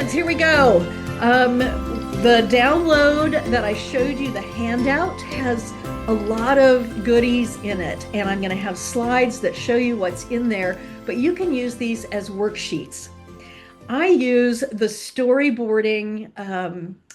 friends, here we go. The download that I showed you, the handout, has a lot of goodies in it, and I'm going to have slides that show you what's in there, but you can use these as worksheets. I use the storyboarding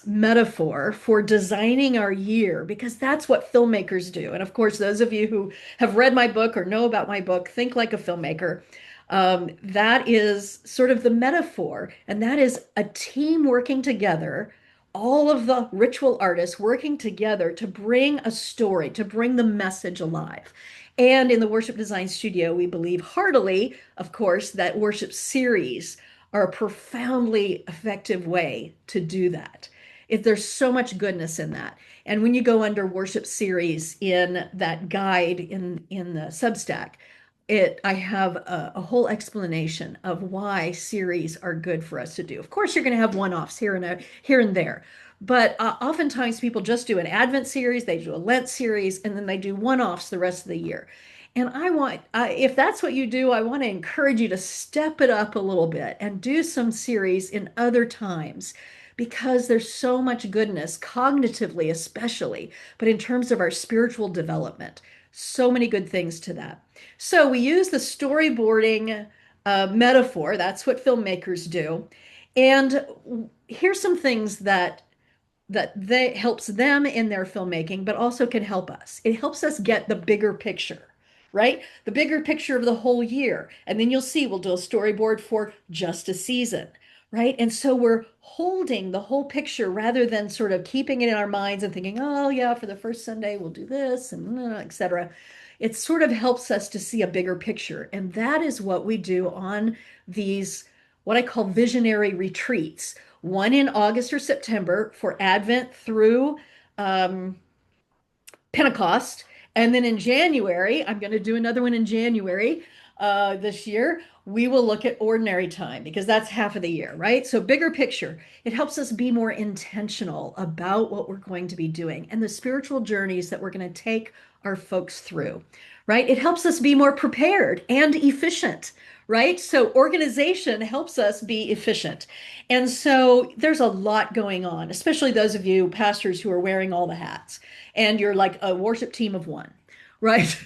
metaphor for designing our year because that's what filmmakers do. And of course, those of you who have read my book or know about my book, Think Like a Filmmaker. That is sort of the metaphor, and that is a team working together, all of the ritual artists working together to bring a story, to bring the message alive. And in the Worship Design Studio, we believe heartily, of course, that worship series are a profoundly effective way to do that. If there's so much goodness in that. And when you go under worship series in that guide in the Substack, I have a whole explanation of why series are good for us to do. Of course, you're going to have one-offs here and there, but oftentimes people just do an Advent series, they do a Lent series, and then they do one-offs the rest of the year. And if that's what you do, I want to encourage you to step it up a little bit and do some series in other times because there's so much goodness, cognitively especially, but in terms of our spiritual development, so many good things to that. So we use the storyboarding metaphor. That's what filmmakers do. And here's some things that they helps them in their filmmaking, but also can help us. It helps us get the bigger picture, right? The bigger picture of the whole year. And then you'll see we'll do a storyboard for just a season, right? And so we're holding the whole picture rather than sort of keeping it in our minds and thinking, oh yeah, for the first Sunday we'll do this and etc. It sort of helps us to see a bigger picture. And that is what we do on these, what I call visionary retreats. One in August or September for Advent through um, Pentecost. And then in January, I'm going to do another one in January this year. We will look at ordinary time because that's half of the year, right? So, bigger picture, it helps us be more intentional about what we're going to be doing and the spiritual journeys that we're going to take our folks through, right? It helps us be more prepared and efficient, right? So, organization helps us be efficient. And so, there's a lot going on, especially those of you pastors who are wearing all the hats and you're like a worship team of one, right?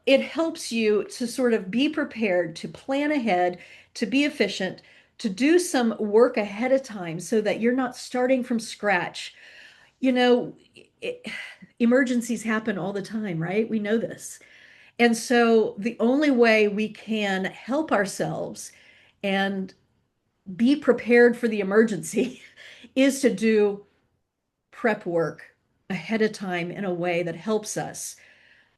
It helps you to sort of be prepared, to plan ahead, to be efficient, to do some work ahead of time so that you're not starting from scratch. You know, it, emergencies happen all the time, right? We know this. And so the only way we can help ourselves and be prepared for the emergency is to do prep work ahead of time in a way that helps us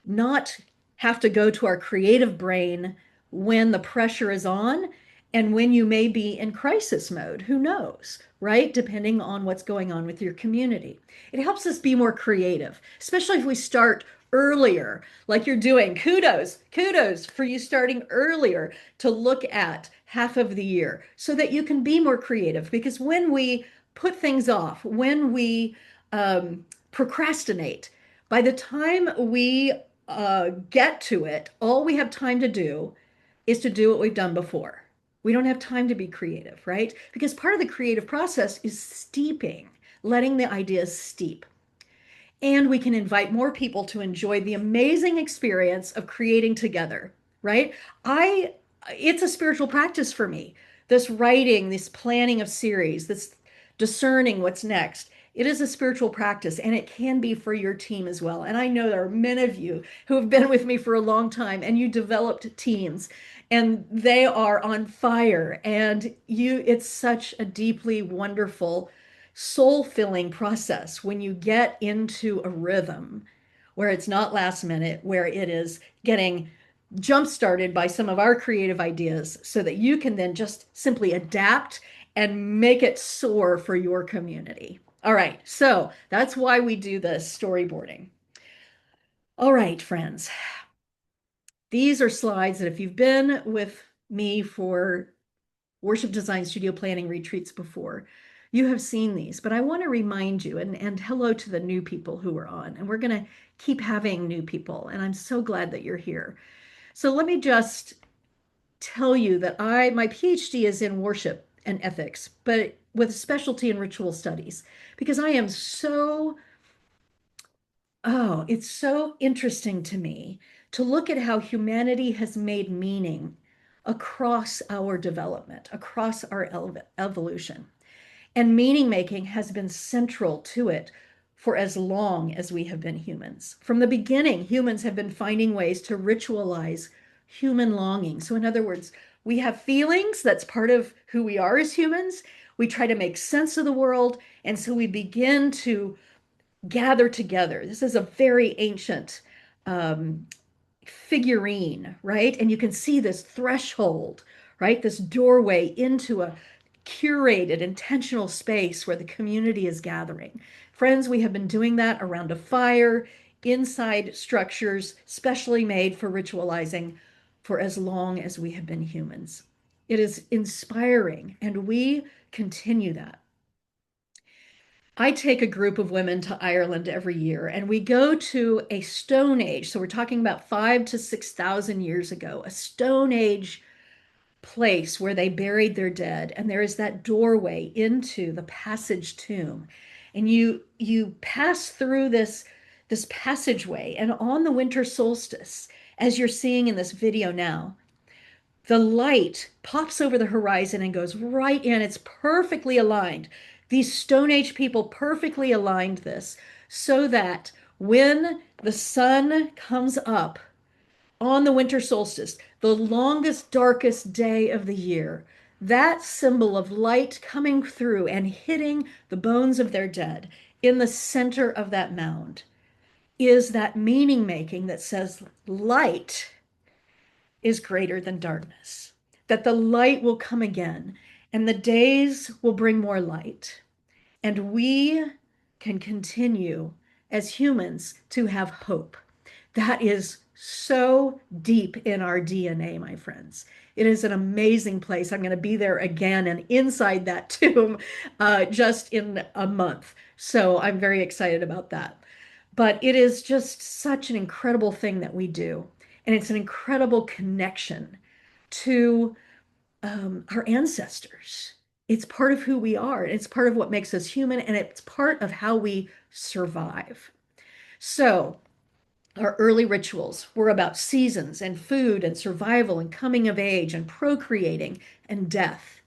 not have to go to our creative brain when the pressure is on and when you may be in crisis mode. Who knows, right? Depending on what's going on with your community. It helps us be more creative, especially if we start earlier, like you're doing. Kudos for you starting earlier to look at half of the year so that you can be more creative. Because when we put things off, when we procrastinate, by the time we get to it, all we have time to do is to do what we've done before. We don't have time to be creative, right? Because part of the creative process is steeping, letting the ideas steep. And we can invite more people to enjoy the amazing experience of creating together, right? I it's a spiritual practice for me. This writing, this planning of series, this discerning what's next. It is a spiritual practice and it can be for your team as well. And I know there are many of you who have been with me for a long time and you developed teams and they are on fire and it's such a deeply wonderful soul-filling process when you get into a rhythm where it's not last minute, where it is getting jump started by some of our creative ideas so that you can then just simply adapt and make it soar for your community. All right, so that's why we do this storyboarding. All right, friends, these are slides that if you've been with me for worship design studio planning retreats before, you have seen these, but I want to remind you and hello to the new people who are on. And we're going to keep having new people. And I'm so glad that you're here. So let me just tell you that my PhD is in worship and ethics, but with a specialty in ritual studies, because I am so, oh, it's so interesting to me to look at how humanity has made meaning across our development, across our evolution. And meaning making has been central to it for as long as we have been humans. From the beginning, humans have been finding ways to ritualize human longing. So, in other words, we have feelings, that's part of who we are as humans. We try to make sense of the world. And so we begin to gather together. This is a very ancient um, figurine, right? And you can see this threshold, right? This doorway into a curated, intentional space where the community is gathering. Friends, we have been doing that around a fire, inside structures specially made for ritualizing for as long as we have been humans. It is inspiring, and we continue that. I take a group of women to Ireland every year, and we go to a Stone Age. So we're talking about 5 to 6,000 years ago, a Stone Age place where they buried their dead. And there is that doorway into the passage tomb. And you pass through this passageway, and on the winter solstice, as you're seeing in this video now, the light pops over the horizon and goes right in. It's perfectly aligned. These Stone Age people perfectly aligned this so that when the sun comes up on the winter solstice, the longest, darkest day of the year, that symbol of light coming through and hitting the bones of their dead in the center of that mound is that meaning making that says light is greater than darkness, that the light will come again and the days will bring more light. And we can continue as humans to have hope. That is so deep in our DNA, my friends. It is an amazing place. I'm going to be there again and inside that tomb just in a month. So I'm very excited about that. But it is just such an incredible thing that we do. And it's an incredible connection to our ancestors. It's part of who we are. It's part of what makes us human, and it's part of how we survive. So, our early rituals were about seasons and food and survival and coming of age and procreating and death.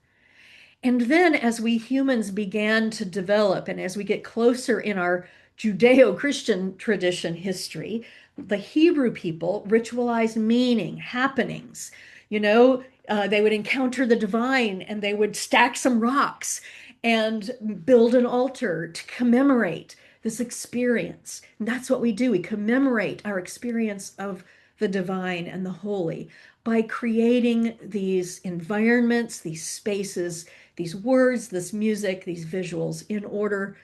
And then, as we humans began to develop, and as we get closer in our Judeo Christian tradition history, the Hebrew people ritualized meaning, happenings. They would encounter the divine and they would stack some rocks and build an altar to commemorate this experience. And that's what we do. We commemorate our experience of the divine and the holy by creating these environments, these spaces, these words, this music, these visuals in order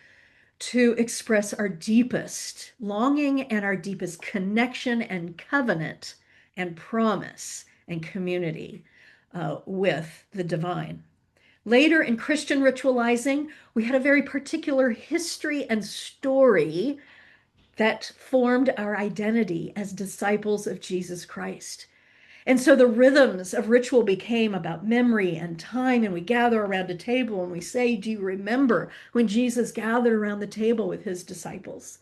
to express our deepest longing and our deepest connection and covenant and promise and community with the divine. Later in Christian ritualizing, we had a very particular history and story that formed our identity as disciples of Jesus Christ. And so the rhythms of ritual became about memory and time, and we gather around a table and we say, do you remember when Jesus gathered around the table with his disciples?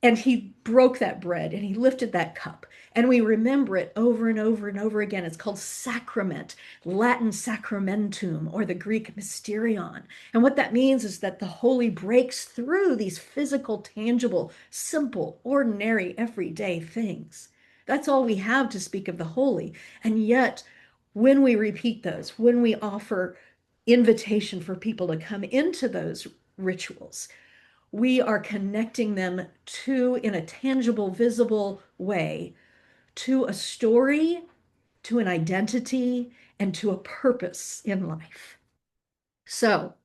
And he broke that bread and he lifted that cup. And we remember it over and over and over again. It's called sacrament, Latin sacramentum, or the Greek mysterion. And what that means is that the holy breaks through these physical, tangible, simple, ordinary, everyday things. That's all we have to speak of the holy. And yet, when we repeat those, when we offer invitation for people to come into those rituals, we are connecting them to, in a tangible, visible way, to a story, to an identity, and to a purpose in life. So,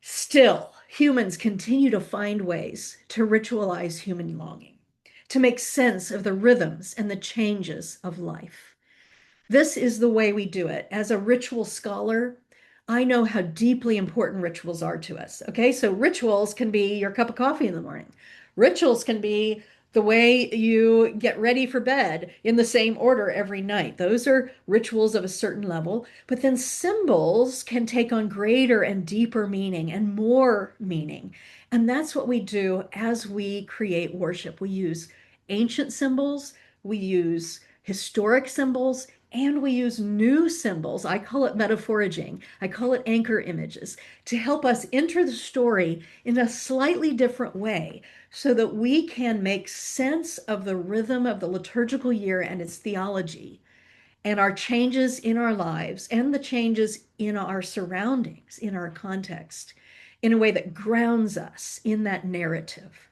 still, humans continue to find ways to ritualize human longing, to make sense of the rhythms and the changes of life. This is the way we do it. As a ritual scholar, I know how deeply important rituals are to us. Okay, so rituals can be your cup of coffee in the morning. Rituals can be the way you get ready for bed in the same order every night. Those are rituals of a certain level, but then symbols can take on greater and deeper meaning and more meaning. And that's what we do as we create worship. We use ancient symbols, we use historic symbols, and we use new symbols. I call it metaphoraging. I call it anchor images to help us enter the story in a slightly different way so that we can make sense of the rhythm of the liturgical year and its theology and our changes in our lives and the changes in our surroundings, in our context, in a way that grounds us in that narrative.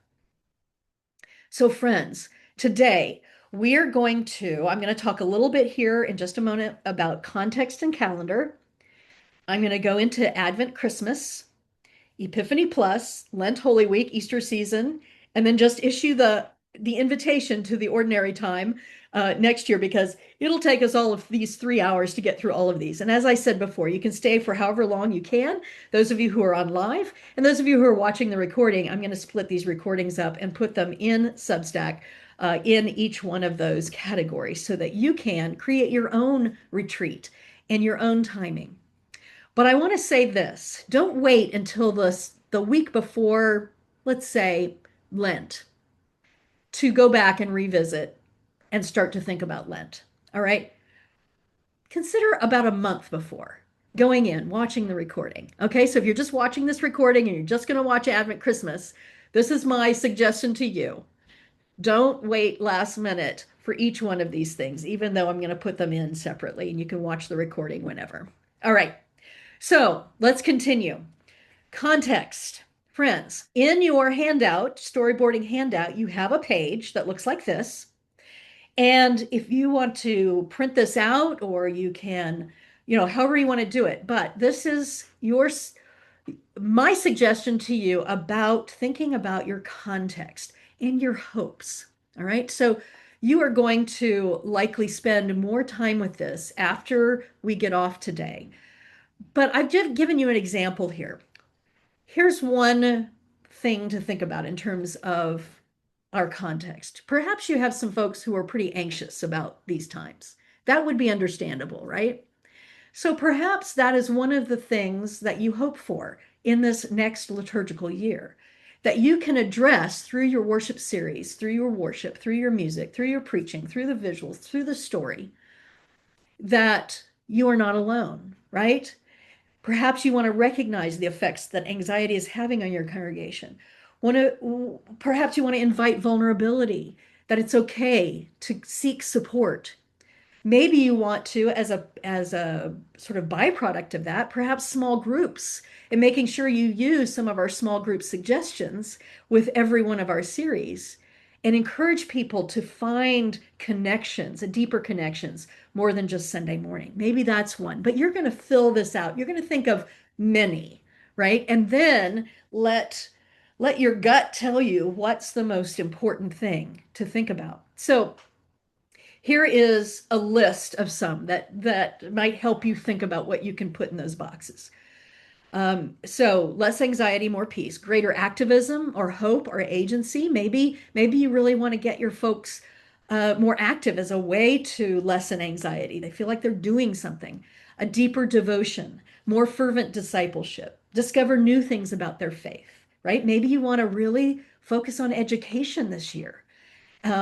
So, friends, today I'm going to talk a little bit here in just a moment about context and calendar. I'm going to go into Advent, Christmas, Epiphany Plus, Lent, Holy Week, Easter season, and then just issue the invitation to the ordinary time next year because it'll take us all of these 3 hours to get through all of these. And as I said before, you can stay for however long you can. Those of you who are on live and those of you who are watching the recording, I'm going to split these recordings up and put them in Substack in each one of those categories so that you can create your own retreat and your own timing. But I want to say this, don't wait until the week before, let's say, Lent, to go back and revisit and start to think about Lent. All right. Consider about a month before going in, watching the recording. Okay. So if you're just watching this recording and you're just going to watch Advent Christmas, this is my suggestion to you. Don't wait last minute for each one of these things, even though I'm going to put them in separately and you can watch the recording whenever. All right. So let's continue. Context. Friends, in your handout, storyboarding handout, you have a page that looks like this. And if you want to print this out or you can, however you want to do it, but this is my suggestion to you about thinking about your context and your hopes. All right. So you are going to likely spend more time with this after we get off today. But I've just given you an example here. Here's one thing to think about in terms of our context. Perhaps you have some folks who are pretty anxious about these times. That would be understandable, right? So perhaps that is one of the things that you hope for in this next liturgical year, that you can address through your worship series, through your worship, through your music, through your preaching, through the visuals, through the story, that you are not alone, right? Perhaps you want to recognize the effects that anxiety is having on your congregation. Perhaps you want to invite vulnerability, that it's okay to seek support. Maybe you want to, as a sort of byproduct of that, perhaps small groups and making sure you use some of our small group suggestions with every one of our series and encourage people to find connections, deeper connections, more than just Sunday morning. Maybe that's one, but you're going to fill this out. You're going to think of many, right? And then let your gut tell you what's the most important thing to think about. So here is a list of some that might help you think about what you can put in those boxes. So less anxiety, more peace, greater activism or hope or agency. Maybe you really want to get your folks more active as a way to lessen anxiety. They feel like they're doing something. A deeper devotion, more fervent discipleship, discover new things about their faith, right? Maybe you want to really focus on education this year.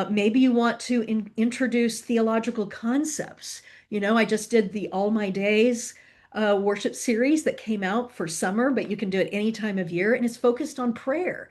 Maybe you want to introduce theological concepts. I just did the All My Days worship series that came out for summer, but you can do it any time of year, and it's focused on prayer.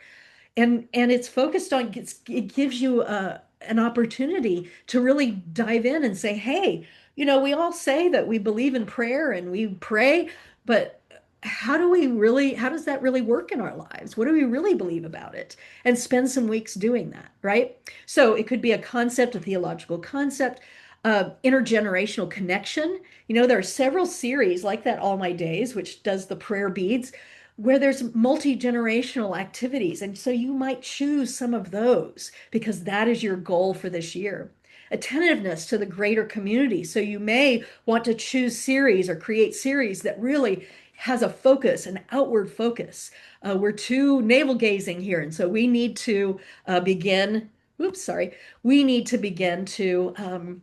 And it's focused on, it gives you an opportunity to really dive in and say, hey, we all say that we believe in prayer and we pray, but how does that really work in our lives? What do we really believe about it? And spend some weeks doing that, right? So it could be a concept, a theological concept, intergenerational connection. There are several series like that, All My Days, which does the prayer beads, where there's multi-generational activities. And so you might choose some of those because that is your goal for this year. Attentiveness to the greater community. So you may want to choose series or create series that really has a focus, an outward focus. We're too navel gazing here. And so we need to begin oops, sorry, we need to begin to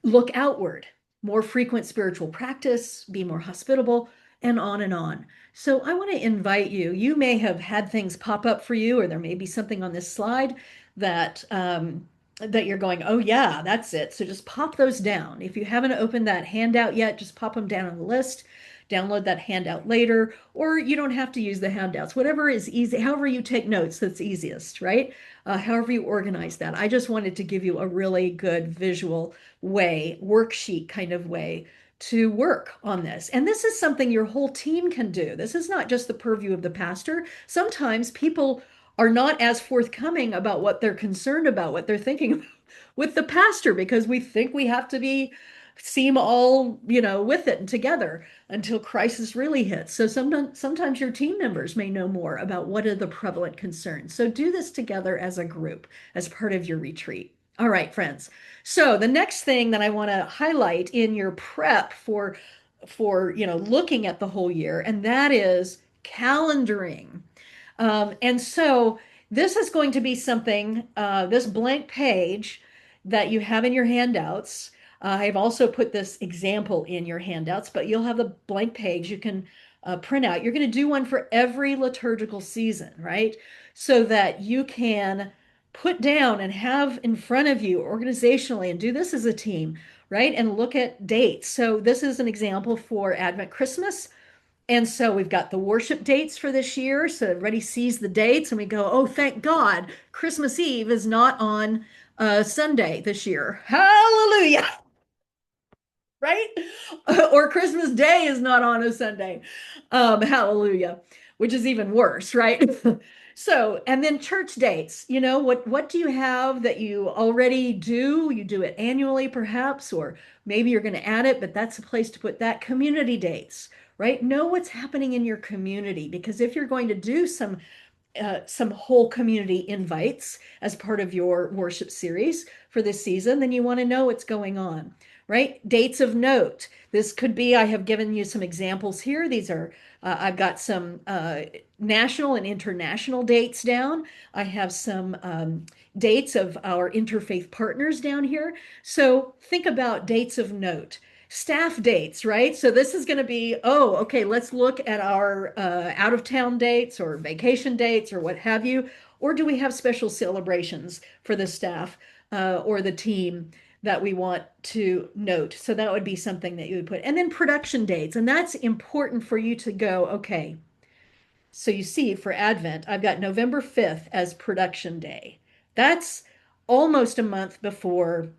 look outward, more frequent spiritual practice, be more hospitable, and on and on. So I want to invite you. You may have had things pop up for you, or there may be something on this slide that that you're going, oh yeah, that's it. So just pop those down. If you haven't opened that handout yet, just pop them down on the list. Download that handout later, or you don't have to use the handouts. Whatever is easy, however you take notes, that's easiest, right? However you organize that. I just wanted to give you a really good visual way, worksheet kind of way to work on this. And this is something your whole team can do. This is not just the purview of the pastor. Sometimes people are not as forthcoming about what they're concerned about, what they're thinking about with the pastor, because we think we have to seem all, with it and together until crisis really hits. So sometimes your team members may know more about what are the prevalent concerns. So do this together as a group, as part of your retreat. All right, friends. So the next thing that I want to highlight in your prep for looking at the whole year, and that is calendaring. And so this is going to be something, this blank page that you have in your handouts. I've also put this example in your handouts, but you'll have the blank page you can print out. You're going to do one for every liturgical season, right? So that you can put down and have in front of you organizationally and do this as a team, right? And look at dates. So this is an example for Advent Christmas. And so we've got the worship dates for this year. So everybody sees the dates and we go, oh, thank God, Christmas Eve is not on Sunday this year. Hallelujah. Right? Or Christmas Day is not on a Sunday. Hallelujah, which is even worse, right? So, and then church dates, what do you have that you already do? You do it annually, perhaps, or maybe you're going to add it, but that's a place to put that. Community dates, right? Know what's happening in your community, because if you're going to do some whole community invites as part of your worship series for this season, then you want to know what's going on, right? Dates of note. This could be, I have given you some examples here. These are, I've got some national and international dates down. I have some dates of our interfaith partners down here. So think about dates of note. Staff dates, right? So this is going to be, oh, okay, let's look at our out of town dates or vacation dates or what have you. Or do we have special celebrations for the staff or the team that we want to note? So that would be something that you would put. And then production dates. And that's important for you to go, okay. So you see, for Advent, I've got November 5th as production day. That's almost a month before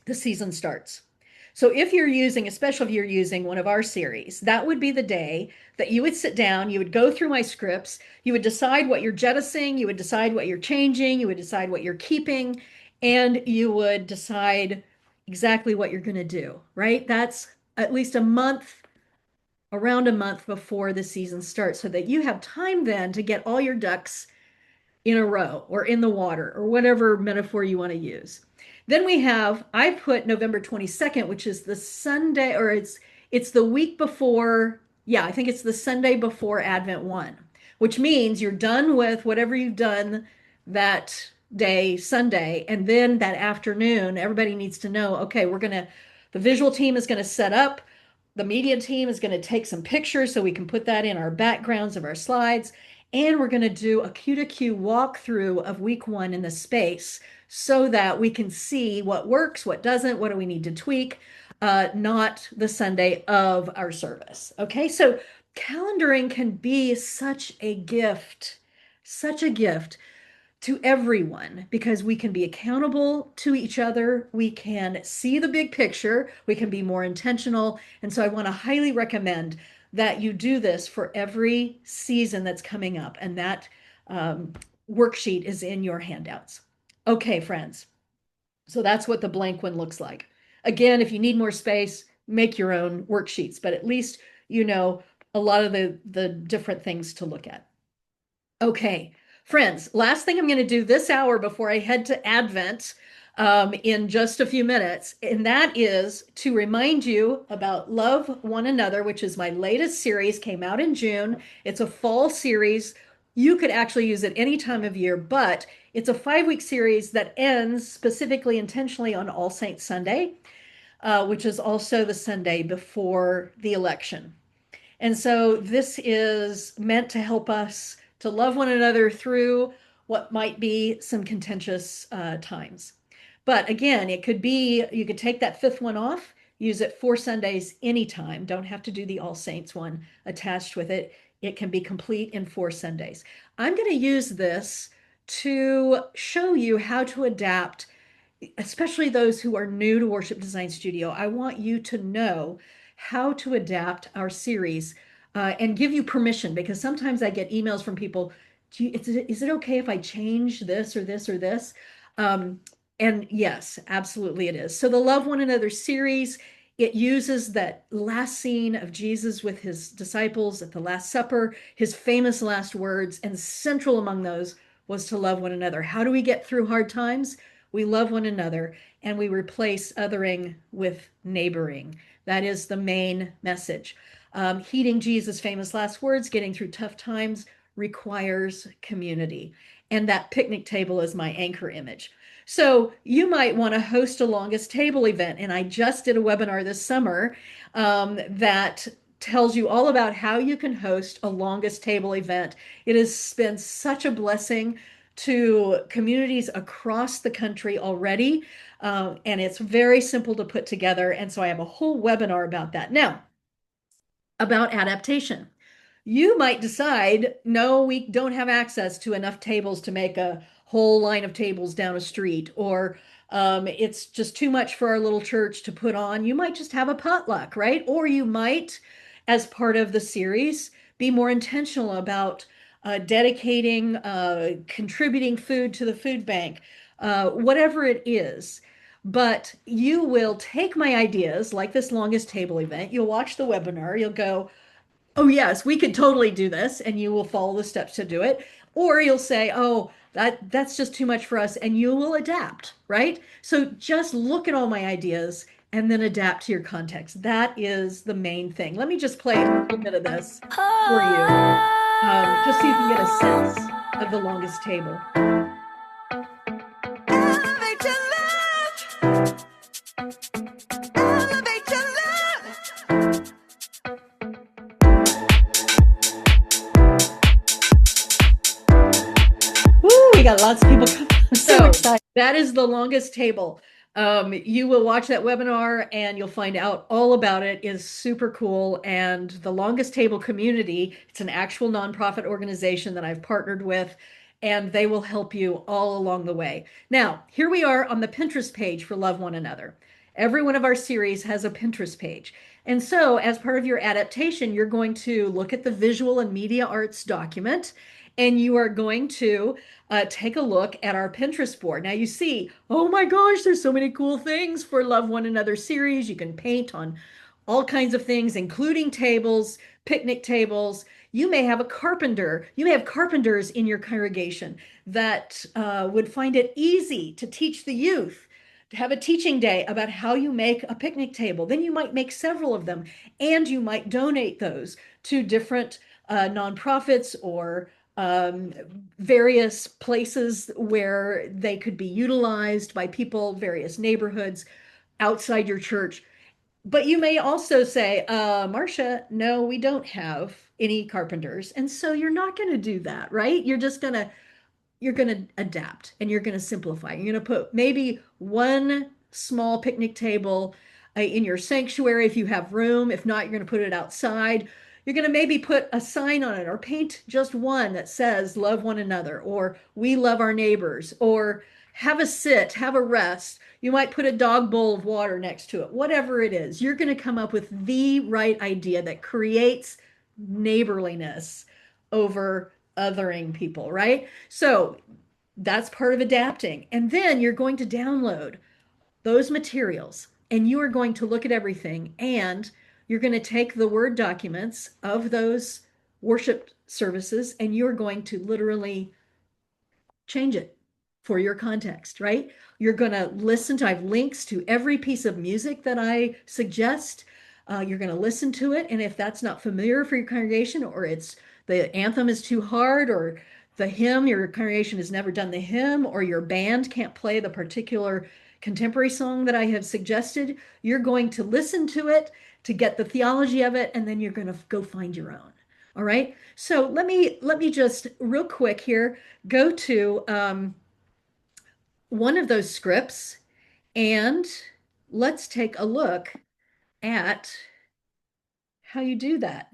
the season starts. So if you're using, especially if you're using one of our series, that would be the day that you would sit down, you would go through my scripts, you would decide what you're jettisoning, you would decide what you're changing, you would decide what you're keeping, and you would decide exactly what you're going to do, right? That's at least around a month before the season starts, so that you have time then to get all your ducks in a row or in the water or whatever metaphor you want to use. Then I put November 22nd, which is the Sunday, or it's the week before, yeah, I think it's the Sunday before Advent 1, which means you're done with whatever you've done that day, Sunday, and then that afternoon, everybody needs to know, okay, the visual team is going to set up, the media team is going to take some pictures so we can put that in our backgrounds of our slides, and we're going to do a Q2Q walkthrough of week 1 in the space so that we can see what works, what doesn't, what do we need to tweak, not the Sunday of our service. Okay, so calendaring can be such a gift to everyone, because we can be accountable to each other. We can see the big picture. We can be more intentional. And so I want to highly recommend that you do this for every season that's coming up. And that worksheet is in your handouts. Okay, friends. So that's what the blank one looks like. Again, if you need more space, make your own worksheets, but at least you know a lot of the different things to look at. Okay, friends, last thing I'm going to do this hour before I head to Advent in just a few minutes, and that is to remind you about Love One Another, which is my latest series, came out in June. It's a fall series You could actually use it any time of year, but it's a 5 week series that ends specifically intentionally on All Saints Sunday, which is also the Sunday before the election. And so this is meant to help us to love one another through what might be some contentious times. But again, it could be, you could take that fifth one off, use it 4 Sundays anytime. Don't have to do the All Saints one attached with it. It can be complete in 4 Sundays. I'm going to use this to show you how to adapt, especially those who are new to Worship Design Studio. I want you to know how to adapt our series and give you permission, because sometimes I get emails from people, is it okay if I change this or this or this? Um, and yes, absolutely it is. So the Love One Another series, it uses that last scene of Jesus with his disciples at the Last Supper, his famous last words, and central among those was to love one another. How do we get through hard times? We love one another and we replace othering with neighboring. That is the main message. Heeding Jesus' famous last words, getting through tough times requires community. And that picnic table is my anchor image. So you might want to host a longest table event. And I just did a webinar this summer that tells you all about how you can host a longest table event. It has been such a blessing to communities across the country already. And it's very simple to put together. And so I have a whole webinar about that. Now, about adaptation. You might decide, no, we don't have access to enough tables to make a whole line of tables down a street, or it's just too much for our little church to put on. You might just have a potluck, right? Or you might, as part of the series, be more intentional about dedicating, contributing food to the food bank, whatever it is. But you will take my ideas, like this longest table event, you'll watch the webinar, you'll go, oh, yes, we could totally do this, and you will follow the steps to do it. Or you'll say, oh, that's just too much for us, and you will adapt, right? So just look at all my ideas and then adapt to your context. That is the main thing. Let me just play a little bit of this for you, just so you can get a sense of the longest table. Elevate your love. Elevate your love. Woo, we got lots of people coming. I'm so excited. That is the longest table. You will watch that webinar and you'll find out all about it. It's super cool. And the Longest Table community, it's an actual nonprofit organization that I've partnered with, and they will help you all along the way. Now, here we are on the Pinterest page for Love One Another. Every one of our series has a Pinterest page. And so as part of your adaptation, you're going to look at the visual and media arts document, and you are going to take a look at our Pinterest board. Now you see, oh my gosh, there's so many cool things for Love One Another series. You can paint on all kinds of things, including tables, picnic tables. You may have a carpenter. You may have carpenters in your congregation that would find it easy to teach the youth, to have a teaching day about how you make a picnic table. Then you might make several of them, and you might donate those to different nonprofits or various places where they could be utilized by people, various neighborhoods outside your church. But you may also say, Marcia, no, we don't have any carpenters. And so you're not going to do that, right? You're going to adapt and you're going to simplify. You're going to put maybe one small picnic table in your sanctuary if you have room. If not, you're going to put it outside. You're going to maybe put a sign on it or paint just one that says love one another, or we love our neighbors, or have a sit, have a rest. You might put a dog bowl of water next to it. Whatever it is, you're going to come up with the right idea that creates neighborliness over othering people, right? So that's part of adapting. And then you're going to download those materials and you are going to look at everything, and you're going to take the Word documents of those worship services and you're going to literally change it for your context, right? You're going to listen to, I have links to every piece of music that I suggest. You're going to listen to it. And if that's not familiar for your congregation, or it's the anthem is too hard, or the hymn, your congregation has never done the hymn, or your band can't play the particular contemporary song that I have suggested, you're going to listen to it to get the theology of it, and then you're going to go find your own. All right. So let me just real quick here go to one of those scripts, and let's take a look at how you do that.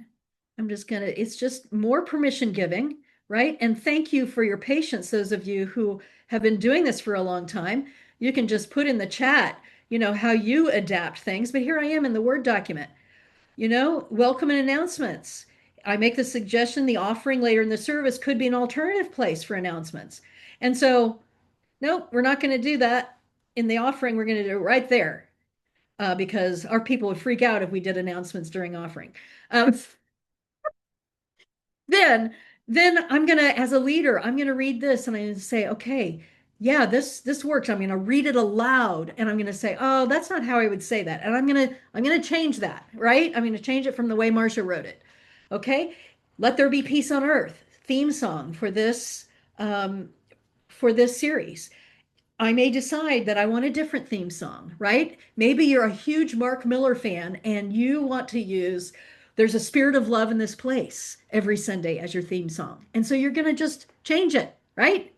It's just more permission giving, right? And thank you for your patience, those of you who have been doing this for a long time. You can just put in the chat, how you adapt things. But here I am in the Word document, welcome and announcements. I make the suggestion the offering later in the service could be an alternative place for announcements. And so, nope, we're not going to do that in the offering. We're going to do it right there because our people would freak out if we did announcements during offering. Then I'm gonna, as a leader, I'm gonna read this and I'm gonna say, okay, yeah, this works. I'm gonna read it aloud and I'm gonna say, oh, that's not how I would say that. And I'm gonna change that, right? I'm gonna change it from the way Marcia wrote it. Okay. Let there be peace on earth, theme song for this series. I may decide that I want a different theme song, right? Maybe you're a huge Mark Miller fan and you want to use There's a Spirit of Love in This Place every Sunday as your theme song. And so you're going to just change it, right?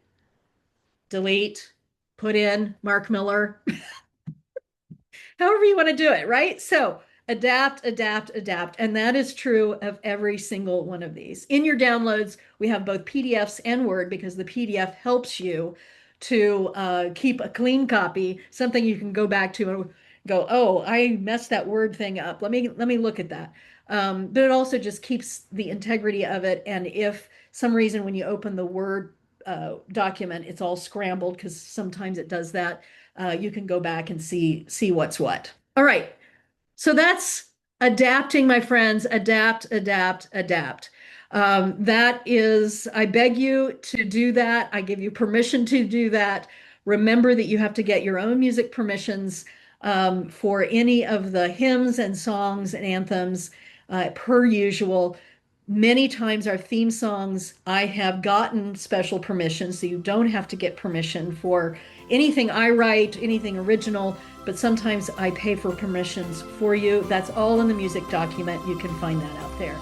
Delete, put in Mark Miller, however you want to do it, right? So adapt, adapt, adapt. And that is true of every single one of these. In your downloads, we have both PDFs and Word because the PDF helps you to keep a clean copy, something you can go back to and go, oh, I messed that Word thing up. Let me look at that. But it also just keeps the integrity of it. And if some reason when you open the Word document, it's all scrambled because sometimes it does that, you can go back and see what's what. All right. So that's adapting, my friends. Adapt, adapt, adapt. That is, I beg you to do that. I give you permission to do that. Remember that you have to get your own music permissions for any of the hymns and songs and anthems per usual. Many times our theme songs, I have gotten special permission, so you don't have to get permission for anything I write, anything original, but sometimes I pay for permissions for you. That's all in the music document. You can find that out there.